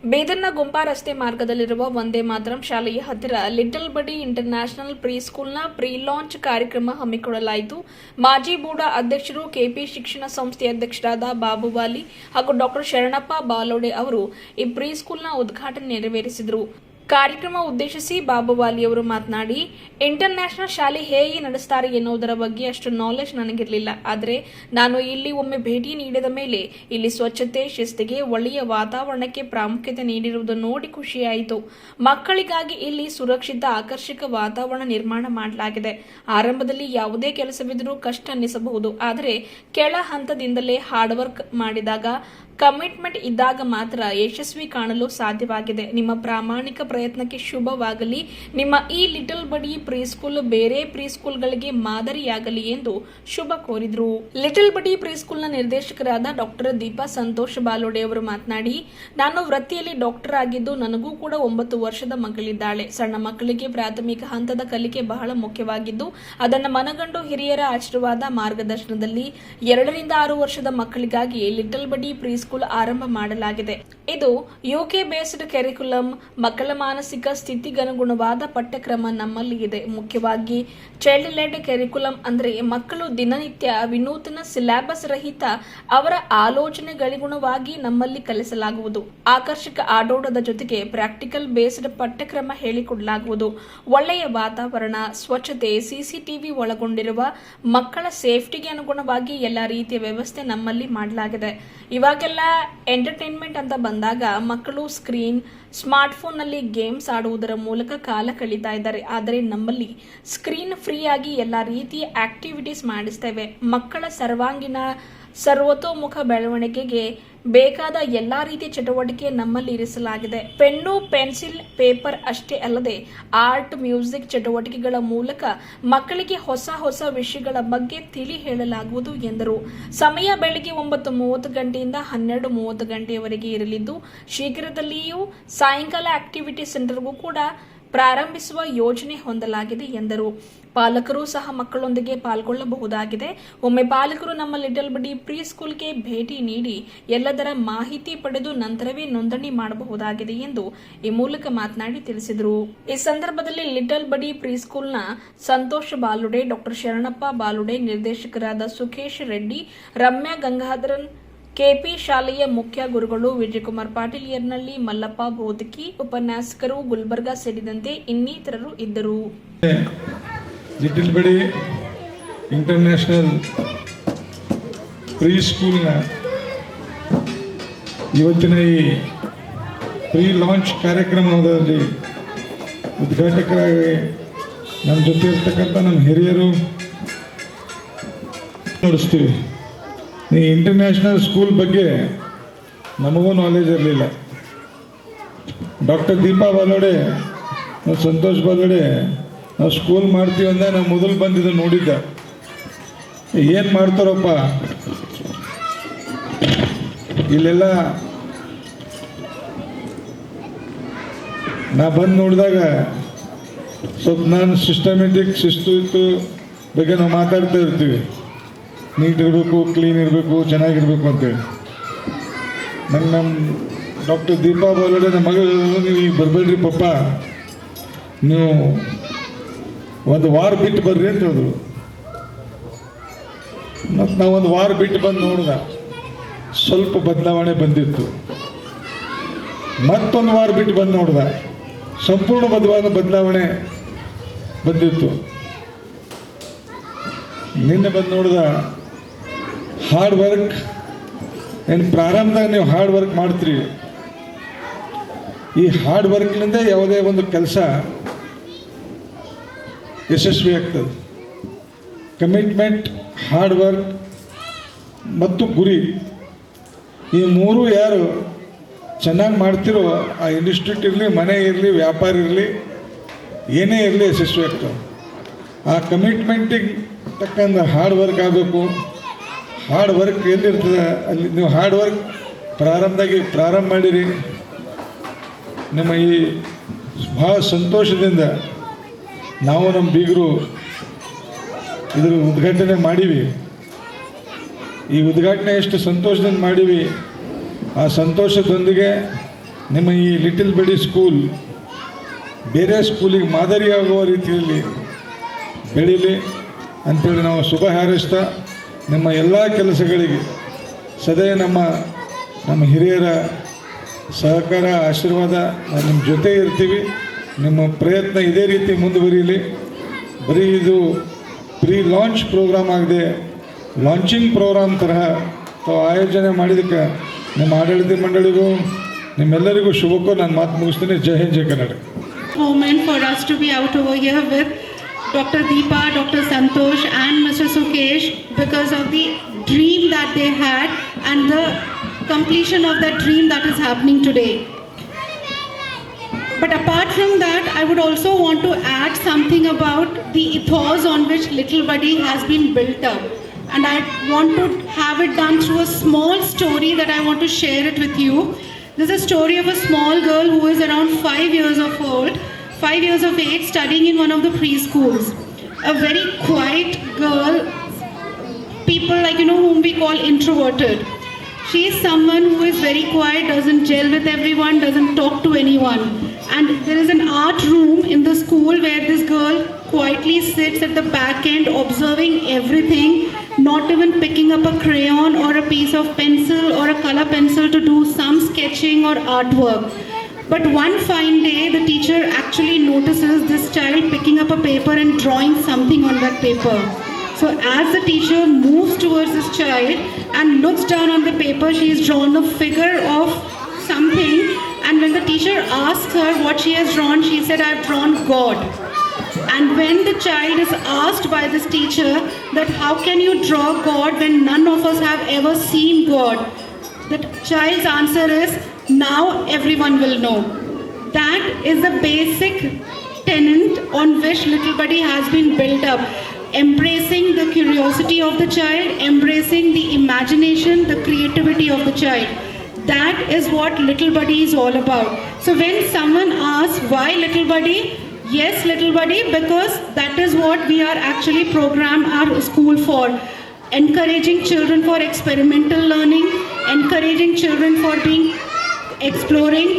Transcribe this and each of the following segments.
ಬೀದರ್ನ ಗುಂಪಾ ರಸ್ತೆ ಮಾರ್ಗದಲ್ಲಿರುವ ವಂದೇ ಮಾತರಂ ಶಾಲೆಯ ಹತ್ತಿರ ಲಿಟಲ್ ಬಡಿ ಇಂಟರ್ನ್ಯಾಷನಲ್ ಪ್ರೀ ಸ್ಕೂಲ್ನ ಪ್ರೀ ಲಾಂಚ್ ಕಾರ್ಯಕ್ರಮ ಹಮ್ಮಿಕೊಳ್ಳಲಾಯಿತು. ಮಾಜಿ ಬೂಡಾ ಅಧ್ಯಕ್ಷರು, ಕೆಪಿ ಶಿಕ್ಷಣ ಸಂಸ್ಥೆ ಅಧ್ಯಕ್ಷರಾದ ಬಾಬುವಾಲಿ ಹಾಗೂ ಡಾ ಶರಣಪ್ಪ ಬಾಲೋಡೆ ಅವರು ಈ ಪ್ರೀ ಸ್ಕೂಲ್ನ ಉದ್ಘಾಟನೆ ನೆರವೇರಿಸಿದರು. ಕಾರ್ಯಕ್ರಮ ಉದ್ದೇಶಿಸಿ ಬಾಬುವಾಲಿ ಅವರು ಮಾತನಾಡಿ, ಇಂಟರ್ನ್ಯಾಷನಲ್ ಶಾಲೆ ಹೇಗೆ ನಡೆಸುತ್ತಾರೆ ಎನ್ನುವುದರ ಬಗ್ಗೆ ಅಷ್ಟು ನಾಲೆಜ್ ನನಗಿರಲಿಲ್ಲ. ಆದರೆ ನಾನು ಇಲ್ಲಿ ಒಮ್ಮೆ ಭೇಟಿ ನೀಡಿದ ಮೇಲೆ ಇಲ್ಲಿ ಸ್ವಚ್ಛತೆ, ಶಿಸ್ತಿಗೆ, ಒಳ್ಳೆಯ ವಾತಾವರಣಕ್ಕೆ ಪ್ರಾಮುಖ್ಯತೆ ನೀಡಿರುವುದು ನೋಡಿ ಖುಷಿಯಾಯಿತು. ಮಕ್ಕಳಿಗಾಗಿ ಇಲ್ಲಿ ಸುರಕ್ಷಿತ, ಆಕರ್ಷಕ ವಾತಾವರಣ ನಿರ್ಮಾಣ ಮಾಡಲಾಗಿದೆ. ಆರಂಭದಲ್ಲಿ ಯಾವುದೇ ಕೆಲಸವಿದ್ದರೂ ಕಷ್ಟ ಅನ್ನಿಸಬಹುದು, ಆದರೆ ಕೆಳ ಹಂತದಿಂದಲೇ ಹಾರ್ಡ್ ವರ್ಕ್ ಮಾಡಿದಾಗ, ಕಮಿಟ್ಮೆಂಟ್ ಇದ್ದಾಗ ಮಾತ್ರ ಯಶಸ್ವಿ ಕಾಣಲು ಸಾಧ್ಯವಾಗಿದೆ. ನಿಮ್ಮ ಪ್ರಾಮಾಣಿಕ ಪ್ರಯತ್ನಕ್ಕೆ ಶುಭವಾಗಲಿ. ನಿಮ್ಮ ಈ ಲಿಟಲ್ ಬಡಿ ಪ್ರೀಸ್ಕೂಲ್ ಬೇರೆ ಪ್ರೀಸ್ಕೂಲ್ಗಳಿಗೆ ಮಾದರಿಯಾಗಲಿ ಎಂದು ಶುಭ ಕೋರಿದರು. ಲಿಟಲ್ ಬಡಿ ಪ್ರೀಸ್ಕೂಲ್ನ ನಿರ್ದೇಶಕರಾದ ಡಾ ದೀಪಾ ಸಂತೋಷ್ ಬಾಲೋಡೆ ಅವರು ಮಾತನಾಡಿ, ನಾನು ವೃತ್ತಿಯಲ್ಲಿ ಡಾಕ್ಟರ್ ಆಗಿದ್ದು ನನಗೂ ಕೂಡ 9 ವರ್ಷದ ಮಗಳಿದ್ದಾಳೆ. ಸಣ್ಣ ಮಕ್ಕಳಿಗೆ ಪ್ರಾಥಮಿಕ ಹಂತದ ಕಲಿಕೆ ಬಹಳ ಮುಖ್ಯವಾಗಿದ್ದು ಅದನ್ನು ಮನಗಂಡು ಹಿರಿಯರ ಆಶೀರ್ವಾದ ಮಾರ್ಗದರ್ಶನದಲ್ಲಿ 2 ರಿಂದ 6 ವರ್ಷದ ಮಕ್ಕಳಿಗಾಗಿ ಲಿಟಲ್ ಬಡಿ ಪ್ರೀಸ್ಕೂಲ್ ಆರಂಭ ಮಾಡಲಾಗಿದೆ. ಇದು ಯುಕೆ ಬೇಸ್ಡ್ ಕರಿಕ್ಯುಲಂ, ಮಕ್ಕಳ ಮಾನಸಿಕ ಸ್ಥಿತಿಗನುಗುಣವಾದ ಪಠ್ಯಕ್ರಮ ನಮ್ಮಲ್ಲಿ ಇದೆ. ಮುಖ್ಯವಾಗಿ ಚೈಲ್ಡ್ ಲೆಡ್ ಕರಿಕ್ಯುಲಂ ಅಂದರೆ ಮಕ್ಕಳು ದಿನನಿತ್ಯ ವಿನೂತನ ಸಿಲೆಬಸ್ ರಹಿತ ಅವರ ಆಲೋಚನೆಗಳಿಗುಣವಾಗಿ ನಮ್ಮಲ್ಲಿ ಕಲಿಸಲಾಗುವುದು. ಆಕರ್ಷಕ ಆಡೋಟದ ಜೊತೆಗೆ ಪ್ರಾಕ್ಟಿಕಲ್ ಬೇಸ್ಡ್ ಪಠ್ಯಕ್ರಮ ಹೇಳಿಕೊಡಲಾಗುವುದು. ಒಳ್ಳೆಯ ವಾತಾವರಣ, ಸ್ವಚ್ಛತೆ, ಸಿಸಿಟಿವಿ ಒಳಗೊಂಡಿರುವ ಮಕ್ಕಳ ಸೇಫ್ಟಿಗೆ ಅನುಗುಣವಾಗಿ ಎಲ್ಲ ರೀತಿಯ ವ್ಯವಸ್ಥೆ ನಮ್ಮಲ್ಲಿ ಮಾಡಲಾಗಿದೆ. ಇವಾಗೆಲ್ಲ ಎಂಟರ್ಟೈನ್ಮೆಂಟ್ ಅಂತ ಬಂದಾಗ ಮಕ್ಕಳು ಸ್ಕ್ರೀನ್, ಸ್ಮಾರ್ಟ್ಫೋನ್ನಲ್ಲಿ ಗೇಮ್ಸ್ ಆಡುವುದರ ಮೂಲಕ ಕಾಲ ಕಳೀತಾ ಇದ್ದಾರೆ. ಆದರೆ ನಮ್ಮಲ್ಲಿ ಸ್ಕ್ರೀನ್ ಫ್ರೀ ಆಗಿ ಎಲ್ಲ ರೀತಿಯ ಆಕ್ಟಿವಿಟೀಸ್ ಮಾಡಿಸ್ತೇವೆ. ಮಕ್ಕಳ ಸರ್ವಾಂಗೀಣ ಸರ್ವತೋಮುಖ ಬೆಳವಣಿಗೆಗೆ ಬೇಕಾದ ಎಲ್ಲಾ ರೀತಿಯ ಚಟುವಟಿಕೆ ನಮ್ಮಲ್ಲಿ ಇರಿಸಲಾಗಿದೆ. ಪೆನ್ನು, ಪೆನ್ಸಿಲ್, ಪೇಪರ್ ಅಷ್ಟೇ ಅಲ್ಲದೆ ಆರ್ಟ್, ಮ್ಯೂಸಿಕ್ ಚಟುವಟಿಕೆಗಳ ಮೂಲಕ ಮಕ್ಕಳಿಗೆ ಹೊಸ ಹೊಸ ವಿಷಯಗಳ ಬಗ್ಗೆ ತಿಳಿ ಹೇಳಲಾಗುವುದು ಎಂದರು. ಸಮಯ ಬೆಳಗ್ಗೆ 9:30 ಗಂಟೆಯಿಂದ 12:30 ಗಂಟೆಯವರೆಗೆ ಇರಲಿದ್ದು, ಶೀಘ್ರದಲ್ಲಿಯೂ ಸಾಯಂಕಾಲ ಆಕ್ಟಿವಿಟಿ ಸೆಂಟರ್ಗೂ ಕೂಡ ಪ್ರಾರಂಭಿಸುವ ಯೋಜನೆ ಹೊಂದಲಾಗಿದೆ ಎಂದರು. ಪಾಲಕರು ಸಹ ಮಕ್ಕಳೊಂದಿಗೆ ಪಾಲ್ಗೊಳ್ಳಬಹುದಾಗಿದೆ. ಒಮ್ಮೆ ಪಾಲಕರು ನಮ್ಮ ಲಿಟಲ್ ಬಡಿ ಪ್ರೀ ಸ್ಕೂಲ್ಗೆ ಭೇಟಿ ನೀಡಿ ಎಲ್ಲದರ ಮಾಹಿತಿ ಪಡೆದು ನಂತರವೇ ನೋಂದಣಿ ಮಾಡಬಹುದಾಗಿದೆ ಎಂದು ಈ ಮೂಲಕ ಮಾತನಾಡಿ ತಿಳಿಸಿದರು. ಈ ಸಂದರ್ಭದಲ್ಲಿ ಲಿಟಲ್ ಬಡಿ ಪ್ರೀ ಸ್ಕೂಲ್ನ ಸಂತೋಷ್ ಬಾಲುಡೆ, ಡಾ ಶರಣಪ್ಪ ಬಾಲುಡೆ, ನಿರ್ದೇಶಕರಾದ ಸುಖೇಶ್ ರೆಡ್ಡಿ, ರಮ್ಯಾ ಗಂಗಾಧರನ್, ಕೆಪಿ ಶಾಲೆಯ ಮುಖ್ಯ ಗುರುಗಳು ವಿಜಯಕುಮಾರ್ ಪಾಟೀಲ್ ಯರ್ನಳ್ಳಿ, ಮಲ್ಲಪ್ಪ ಬೋದಕಿ, ಉಪನ್ಯಾಸಕರು ಗುಲ್ಬರ್ಗಾ ಸೇರಿದಂತೆ ಇನ್ನಿತರರು ಇದ್ದರು. ಲಿಟಲ್ ಬಡಿ ಇಂಟರ್ನ್ಯಾಷನಲ್ ಪ್ರೀ ಸ್ಕೂಲ್ನ ಇವತ್ತಿನ ಈ ಪ್ರೀ ಲಾಂಚ್ ಕಾರ್ಯಕ್ರಮದಲ್ಲಿ ಉದ್ಘಾಟಕರಾಗಿ ನಮ್ಮ ಜೊತೆ ಇರ್ತಕ್ಕಂಥ ನಮ್ಮ ಹಿರಿಯರು ನೋಡಿಸ್ತೀವಿ. ಈ ಇಂಟರ್ನ್ಯಾಷನಲ್ ಸ್ಕೂಲ್ ಬಗ್ಗೆ ನಮಗೂ ನಾಲೆಜ್ ಇರಲಿಲ್ಲ. ಡಾಕ್ಟರ್ ದೀಪಾ ಬಾಲೋಡೆ, ಸಂತೋಷ್ ಬಾಲೋಡೆ ನಾವು ಸ್ಕೂಲ್ ಮಾಡ್ತೀವಿ ಅಂದ ನಾವು ಮೊದಲು ಬಂದಿದ್ದು ನೋಡಿದ್ದೆ. ಏನು ಮಾಡ್ತಾರಪ್ಪ ಇಲ್ಲೆಲ್ಲ. ನಾ ಬಂದು ನೋಡಿದಾಗ ಸ್ವಲ್ಪ ನಾನು ಸಿಸ್ಟಮೆಟಿಕ್ ಶಿಸ್ತು ಇತ್ತು ಬಗ್ಗೆ ನಾವು ಮಾತಾಡ್ತಾ ಇರ್ತೀವಿ. ನೀಟ್ ಇರಬೇಕು, ಕ್ಲೀನ್ ಇರಬೇಕು, ಚೆನ್ನಾಗಿರ್ಬೇಕು ಅಂತೇಳಿ. ನಮ್ಮ ಡಾಕ್ಟರ್ ದೀಪಾ ಬಾಲೋಡೆ ನಮ್ಮ ಮಗಳು, ನೀವು ಈಗ ಬರಬೇಡ್ರಿ ಪಪ್ಪ, ನೀವು ಒಂದು ವಾರ ಬಿಟ್ಟು ಬರ್ರಿ ಅಂತ ಹೇಳಿದ್ರು. ಮತ್ತು ನಾವು ಒಂದು ವಾರ ಬಿಟ್ಟು ಬಂದು ನೋಡಿದ ಸ್ವಲ್ಪ ಬದಲಾವಣೆ ಬಂದಿತ್ತು. ಮತ್ತೊಂದು ವಾರ ಬಿಟ್ಟು ಬಂದು ನೋಡಿದ ಸಂಪೂರ್ಣ ಬದಲಾವಣೆ ಬಂದಿತ್ತು. ನಿನ್ನೆ ಬಂದು ನೋಡಿದ ಹಾರ್ಡ್ ವರ್ಕ್. ಏನು ಪ್ರಾರಂಭದಾಗ ನೀವು ಹಾರ್ಡ್ ವರ್ಕ್ ಮಾಡ್ತೀರಿ, ಈ ಹಾರ್ಡ್ ವರ್ಕ್ನಿಂದ ಯಾವುದೇ ಒಂದು ಕೆಲಸ ಯಶಸ್ವಿ ಆಗ್ತದೆ. ಕಮಿಟ್ಮೆಂಟ್, ಹಾರ್ಡ್ ವರ್ಕ್ ಮತ್ತು ಗುರಿ, ಈ ಮೂರು ಯಾರು ಚೆನ್ನಾಗಿ ಮಾಡ್ತಿರೋ ಆ ಇನ್ಸ್ಟಿಟ್ಯೂಟ್ ಇರಲಿ, ಮನೆ ಇರಲಿ, ವ್ಯಾಪಾರ ಇರಲಿ, ಏನೇ ಇರಲಿ ಯಶಸ್ವಿ ಆಗ್ತವೆ. ಆ ಕಮಿಟ್ಮೆಂಟಿಗೆ ತಕ್ಕಂಥ ಹಾರ್ಡ್ ವರ್ಕ್ ಆಗಬೇಕು. ಹಾರ್ಡ್ ವರ್ಕ್ ಎಲ್ಲಿರ್ತದೆ ಅಲ್ಲಿ ನೀವು ಹಾರ್ಡ್ ವರ್ಕ್ ಪ್ರಾರಂಭ ಮಾಡಿರಿ. ನಿಮ್ಮ ಈ ಭಾಳ ಸಂತೋಷದಿಂದ ನಾವು ನಮ್ಮ ಬೀಗರು ಇದರ ಉದ್ಘಾಟನೆ ಮಾಡೀವಿ. ಈ ಉದ್ಘಾಟನೆ ಎಷ್ಟು ಸಂತೋಷದಿಂದ ಮಾಡೀವಿ, ಆ ಸಂತೋಷದೊಂದಿಗೆ ನಿಮ್ಮ ಈ ಲಿಟಲ್ ಬಡಿ ಸ್ಕೂಲ್ ಬೇರೆ ಸ್ಕೂಲಿಗೆ ಮಾದರಿಯಾಗುವ ರೀತಿಯಲ್ಲಿ ಬೆಳೀಲಿ ಅಂಥೇಳಿ ನಾವು ಶುಭ ಹಾರೈಸ್ತಾ ನಿಮ್ಮ ಎಲ್ಲ ಕೆಲಸಗಳಿಗೆ ಸದೇ ನಮ್ಮ ಹಿರಿಯರ ಸಹಕಾರ ಆಶೀರ್ವಾದ ನಾವು ನಿಮ್ಮ ಜೊತೆ ಇರ್ತೀವಿ. ನಿಮ್ಮ ಪ್ರಯತ್ನ ಇದೇ ರೀತಿ ಮುಂದುವರಿಯಲಿ. ಬರೀ ಇದು ಪ್ರೀ ಲಾಂಚ್ ಪ್ರೋಗ್ರಾಮ್ ಆಗದೆ ಲಾಂಚಿಂಗ್ ಪ್ರೋಗ್ರಾಮ್ ತರಹ ತಾವು ಆಯೋಜನೆ ಮಾಡಿದ್ದಕ್ಕೆ ನಿಮ್ಮ ಆಡಳಿತ ಮಂಡಳಿಗೂ ನಿಮ್ಮೆಲ್ಲರಿಗೂ ಶುಭಕ್ಕೂ ನಾನು ಮಾತು ಮುಗಿಸ್ತೀನಿ. ಜೈ ಹಿಂದ್, ಜೈ Karnataka. Moment for us to be out over here with Dr. Deepa, Dr. Santosh and Mr. Sukesh because of the dream that they had and the completion of that dream that is happening today. But apart from that, I would also want to add something about the ethos on which Little Buddy has been built up. And I want to have it done through a small story that I want to share it with you. This is a story of a small girl who is around 5 years of age, studying in one of the preschools. A very quiet girl, people like, whom we call introverted. She is someone who is very quiet, doesn't gel with everyone, doesn't talk to anyone. And there is an art room in the school where this girl quietly sits at the back end observing everything, not even picking up a crayon or a piece of pencil or a color pencil to do some sketching or artwork. But one fine day, the teacher actually notices this child picking up a paper and drawing something on that paper. So as the teacher moves towards this child and looks down on the paper, she has drawn a figure of something. And when the teacher asks her what she has drawn, she said, "I've drawn God." And when the child is asked by this teacher that how can you draw God when none of us have ever seen God, the child's answer is, "Now everyone will know." That is the basic tenet on which Little Buddy has been built up. Embracing the curiosity of the child, embracing the imagination, the creativity of the child. That is what Little Buddy is all about. So when someone asks why Little Buddy, yes, Little Buddy, because that is what we are actually programmed our school for. Encouraging children for experimental learning, encouraging children for being exploring,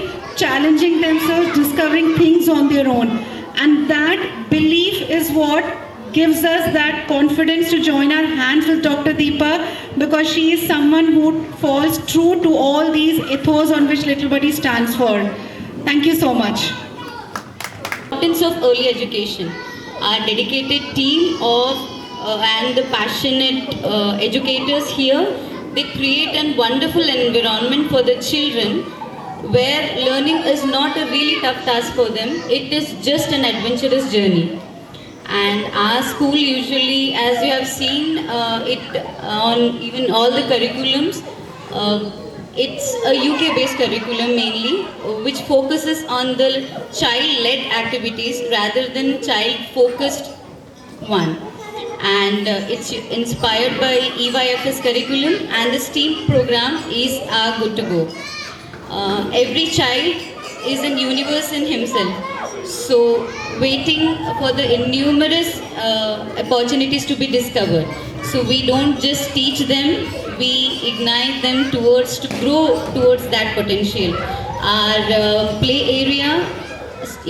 challenging themselves, discovering things on their own. And that belief is what gives us that confidence to join our hands with Dr. Deepa, because she is someone who falls true to all these ethos on which Little Buddy stands for. Thank you so much. Importance of early education. Our dedicated team of and the passionate educators here, they create a wonderful environment for the children where learning is not a really tough task for them. It is just an adventurous journey. And our school usually, as you have seen it on even all the curriculums, it's a UK-based curriculum mainly, which focuses on the child-led activities rather than child-focused one. And it's inspired by EYFS curriculum, and the STEAM program is good to go. Every child is a universe in himself. So waiting for the numerous opportunities to be discovered. So we don't just teach them, we ignite them to grow towards that potential. Our play area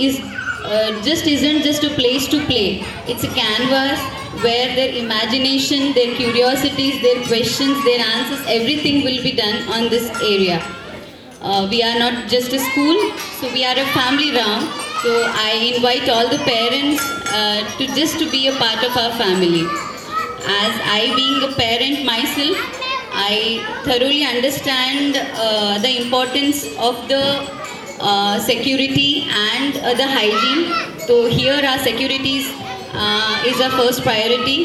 isn't just a place to play. It's a canvas where their imagination, their curiosities, their questions, their answers, everything will be done on this area. We are not just a school, so we are a family round. So I invite all the parents to be a part of our family. As I being a parent myself, I thoroughly understand the importance of the security and the hygiene. So here our security is our first priority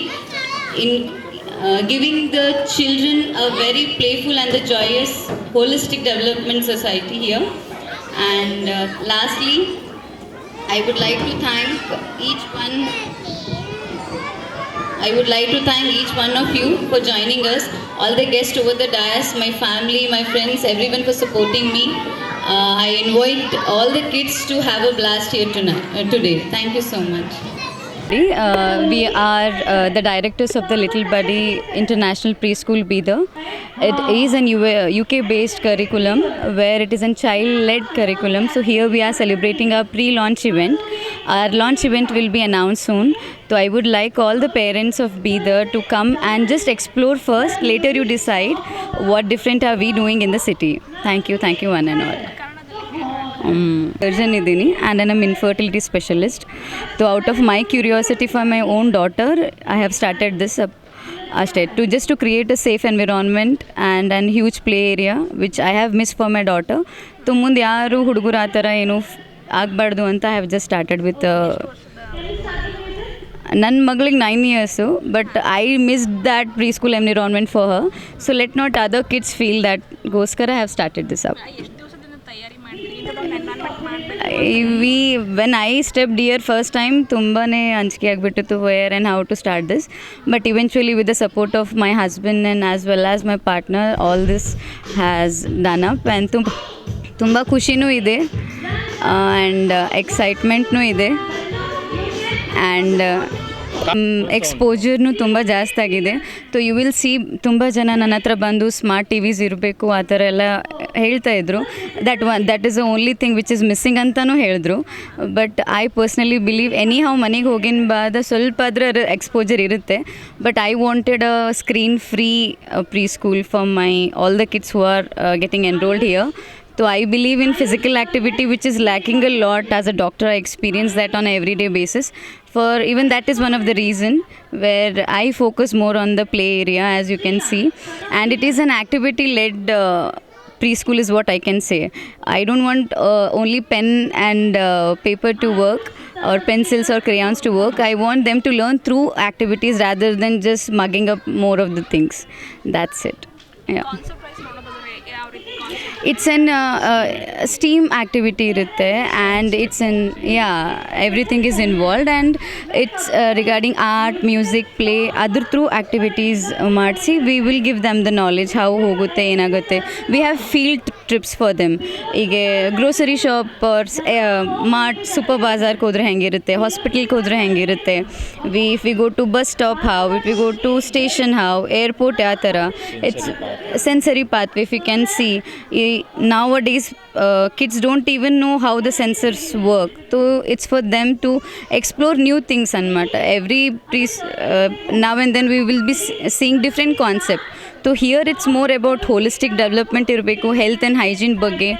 in giving the children a very playful and the joyous holistic development society here. And lastly, I would like to thank each one of you for joining us, all the guests over the dais, my family, my friends, everyone for supporting me. I invite all the kids to have a blast here today. Thank you so much. We are the directors of the Little Buddy International Preschool Bidar. It is an UK-based curriculum where it is a child-led curriculum. So here we are celebrating our pre-launch event. Our launch event will be announced soon. So I would like all the parents of Bidar to come and just explore first. Later you decide what different are we doing in the city. Thank you one and all. Surgeon idini and I'm an infertility specialist. So out of my curiosity for my own daughter, I have started this up to create a safe environment and a huge play area which I have missed for my daughter. So ಮುಂದೆ ಯಾರು ಹುಡುಗರು ಆ ಥರ ಏನು ಆಗಬಾರ್ದು ಅಂತ I have just started with ನನ್ನ ಮಗಳಿಗೆ 9 years, but I missed that preschool environment for her. So let not other kids feel ದ್ಯಾಟ್ಗೋಸ್ಕರ I have started this up. When I stepped here first time, ತುಂಬಾ ಅಂಜಿಕೆ ಆಗಿಬಿಟ್ಟಿತ್ತು where and how to start this. But eventually with the support of my husband and as well as my partner, all this has done up. And ತುಂಬ ಖುಷಿನೂ ಇದೆ and ಎಕ್ಸೈಟ್ಮೆಂಟ್ನೂ ಇದೆ and ಎಕ್ಸ್ಪೋಜರ್ನು ತುಂಬ ಜಾಸ್ತಿ ಆಗಿದೆ. So you will see ತುಂಬ ಜನ ನನ್ನ ಹತ್ರ ಬಂದು ಸ್ಮಾರ್ಟ್ ಟಿವೀಸ್ ಇರಬೇಕು ಆ ಥರ ಎಲ್ಲ ಹೇಳ್ತಾಯಿದ್ರು. That is the only thing which is missing ಅಂತಲೂ ಹೇಳಿದ್ರು. But I personally believe anyhow ಮನೆಗೆ ಹೋಗಿನ ಬಾದ ಸ್ವಲ್ಪ ಅದರ ಎಕ್ಸ್ಪೋಜರ್ ಇರುತ್ತೆ. But I wanted a screen free preschool for my all the kids who are getting enrolled here. So I believe in physical activity, which is lacking a lot. As a doctor, I experience that on an everyday basis. For even that is one of the reason where I focus more on the play area, as you can see. And it is an activity-led preschool is what I can say. I don't want only pen and paper to work or pencils or crayons to work. I want them to learn through activities rather than just mugging up more of the things. That's it. Yeah. It's an STEAM activity irutte and it's an everything is involved and it's regarding art, music, play, other through activities ಮಾಡ್ಸಿ we will give them the knowledge how ಹೋಗುತ್ತೆ ಏನಾಗುತ್ತೆ. We have field trips for them. ಈಗ grocery shop mart super ಬಾಜಾರ್ಗೆ ಹೋದರೆ ಹೆಂಗಿರುತ್ತೆ, ಹಾಸ್ಪಿಟಲ್ಗೆ ಹೋದರೆ ಹೆಂಗಿರುತ್ತೆ, if we go to bus stop how, if we go to station how, airport ಯಾವ ಥರ, it's sensory pathway. If you can see nowadays kids don't even know how the sensors work, so it's for them to explore new things anamata. Every now and then we will be seeing different concept. So here it's more about holistic development irbeku, health and hygiene ಬಗ್ಗೆ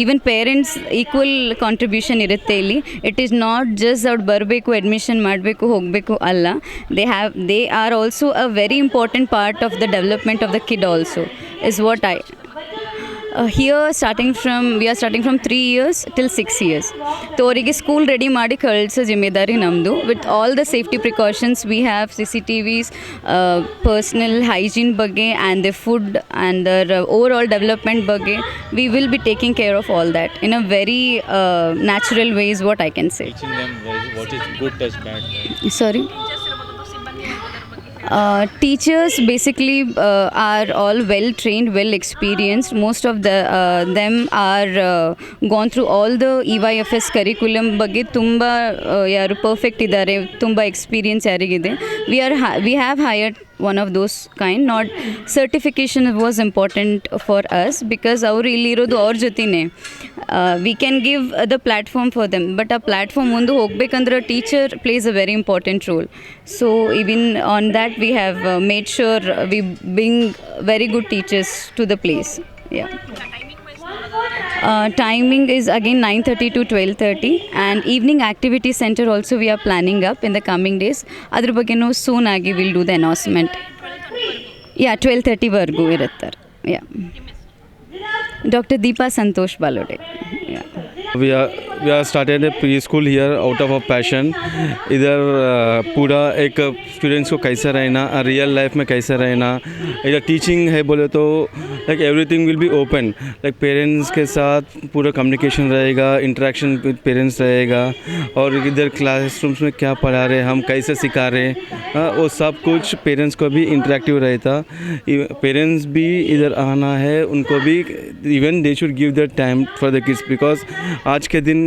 even parents equal contribution ಇರುತ್ತೆ ಇಲ್ಲಿ. It is not just out ಬರಬೇಕು admission ಮಾಡಬೇಕು ಹೋಗಬೇಕು ಅಲ್ಲ. They are also a very important part of the development of the kid also is what I here we are starting from 3 years till 6 years. So ಅವರಿಗೆ school ready ಮಾಡಿ ಕಳಿಸೋ ಜಿಮ್ಮೆದಾರಿ ನಮ್ಮದು. With all the safety precautions we have CCTVs, personal hygiene ಬಗ್ಗೆ and the food and their overall development ಬಗ್ಗೆ we will be taking care of all that in a very natural way is what I can say. What is good touch bad? Sorry. Teachers basically are all well trained, well experienced. Most of them are gone through all the EYFS curriculum ಬಗ್ಗೆ ತುಂಬ ಯಾರು perfect ಇದ್ದಾರೆ, ತುಂಬ experience ಯಾರಿಗಿದೆ. We have hired one of those kind. Not certification was important for us because ಅವರು ಇಲ್ಲಿರೋದು ಅವ್ರ ಜೊತೆನೇ. We can give the platform for them, but ಆ ಪ್ಲ್ಯಾಟ್ಫಾರ್ಮ್ ಮುಂದೆ ಹೋಗ್ಬೇಕಂದ್ರೆ teacher plays a very important role. So even on that we have made sure we bring very good teachers to the place. Yeah. Timing is again 9:30 to 12:30 and evening activity center also we are planning up in the coming days. Adra baggenu soon agi we'll do the announcement. Yeah, 12:30 vargu iruttar. Yeah. Dr. Deepa Santosh Balode. Yeah. We are started a preschool here out of a passion. इधर पूरा एक students को कैसा रहना, real life में कैसा रहना. इधर टीचिंग है बोले तो like everything will be open. Like parents के साथ पूरा कम्युनिकेशन रहेगा, इंटरेक्शन विद पेरेंट्स रहेगा. और इधर क्लासरूम्स में क्या पढ़ा रहे, हम कैसे सिखा रहे, वो सब कुछ पेरेंट्स को भी इंटरेक्टिव रहता. पेरेंट्स भी इधर आना है, उनको भी even they should give the time for the kids because आज के दिन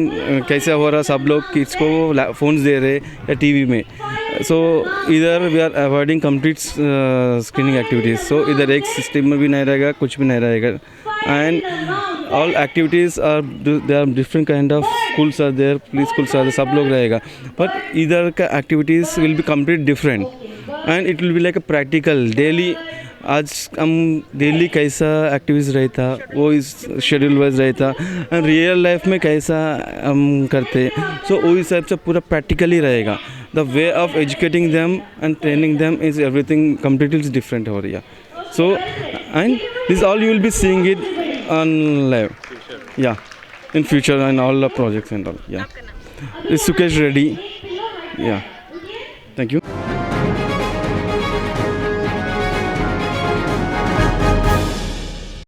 कैसे हो रहा, सब लोग किड्स को फ़ोन्स दे रहे या टीवी में. सो इधर we are avoiding complete screening activities. So इधर एक सिस्टम में भी नहीं रहेगा, कुछ भी नहीं रहेगा. And all activities are they are different kind of schools are there, play schools are there, सब लोग रहेगा. बट इधर का activities will be complete different and it will be like a practical daily. आज हम डेली कैसा activities रहता वो इस शेड्यूल वाइज रहता एंड रियल लाइफ में कैसा हम करते. सो वो हिसाब से पूरा प्रैक्टिकली रहेगा. The way of educating them and training them is everything completely different हो रही है. So and this all you will be seeing it on live या in future and all the projects and all. Yeah is Sukesh Reddy. Yeah thank you.